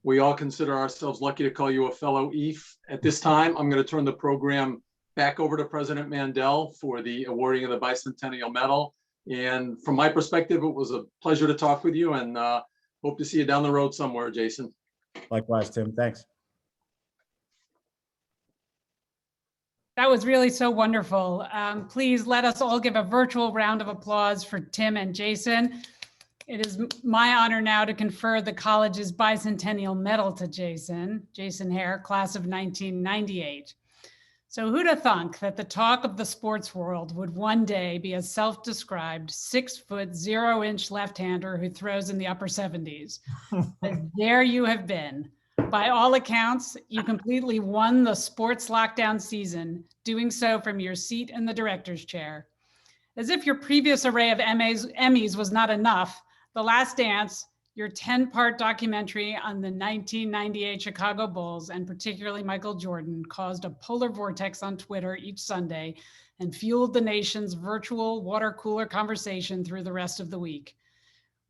we all consider ourselves lucky to call you a fellow EAF. At this time, I'm going to turn the program back over to President Mandel for the awarding of the Bicentennial Medal. And from my perspective, it was a pleasure to talk with you, and hope to see you down the road somewhere, Jason. Likewise, Tim. Thanks. That was really so wonderful. Please let us all give a virtual round of applause for Tim and Jason. It is my honor now to confer the college's Bicentennial Medal to Jason Hehir, class of 1998. So who'd have thunk that the talk of the sports world would one day be a self-described 6-foot, 0-inch left-hander who throws in the upper 70s? But there you have been. By all accounts, you completely won the sports lockdown season, doing so from your seat in the director's chair. As if your previous array of Emmys was not enough, The Last Dance, your 10-part documentary on the 1998 Chicago Bulls, and particularly Michael Jordan, caused a polar vortex on Twitter each Sunday and fueled the nation's virtual water cooler conversation through the rest of the week.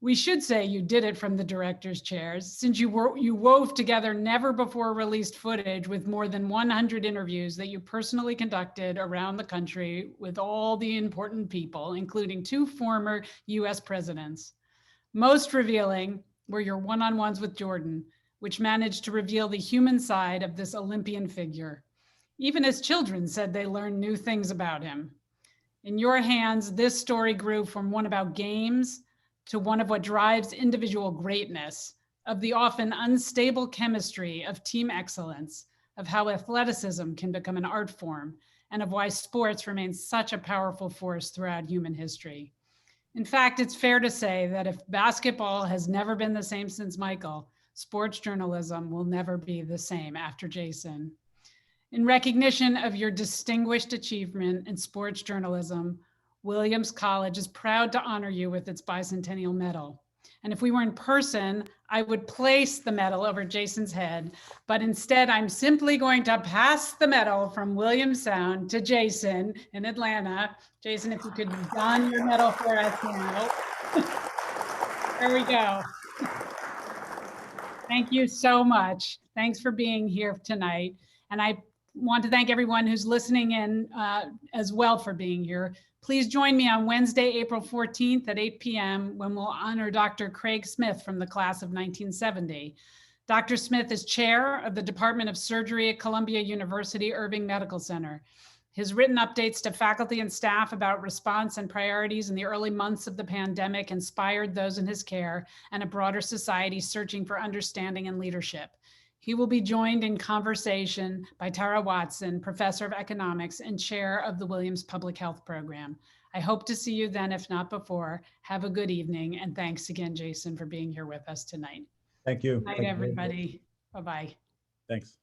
We should say you did it from the director's chairs, since you wove together never before released footage with more than 100 interviews that you personally conducted around the country with all the important people, including 2 former US presidents. Most revealing were your one-on-ones with Jordan, which managed to reveal the human side of this Olympian figure. Even as children said they learned new things about him. In your hands, this story grew from one about games to one of what drives individual greatness, of the often unstable chemistry of team excellence, of how athleticism can become an art form, and of why sports remains such a powerful force throughout human history. In fact, it's fair to say that if basketball has never been the same since Michael, sports journalism will never be the same after Jason. In recognition of your distinguished achievement in sports journalism, Williams College is proud to honor you with its Bicentennial Medal. And if we were in person, I would place the medal over Jason's head, but instead I'm simply going to pass the medal from Williams Sound to Jason in Atlanta. Jason, if you could don your medal for us now. There we go. Thank you so much. Thanks for being here tonight. And I want to thank everyone who's listening in as well for being here. Please join me on Wednesday, April 14th at 8 p.m. when we'll honor Dr. Craig Smith from the class of 1970. Dr. Smith is chair of the Department of Surgery at Columbia University Irving Medical Center. His written updates to faculty and staff about response and priorities in the early months of the pandemic inspired those in his care and a broader society searching for understanding and leadership. He will be joined in conversation by Tara Watson, professor of economics and chair of the Williams Public Health Program. I hope to see you then, if not before. Have a good evening. And thanks again, Jason, for being here with us tonight. Thank you. Good night, everybody. Bye-bye. Thanks.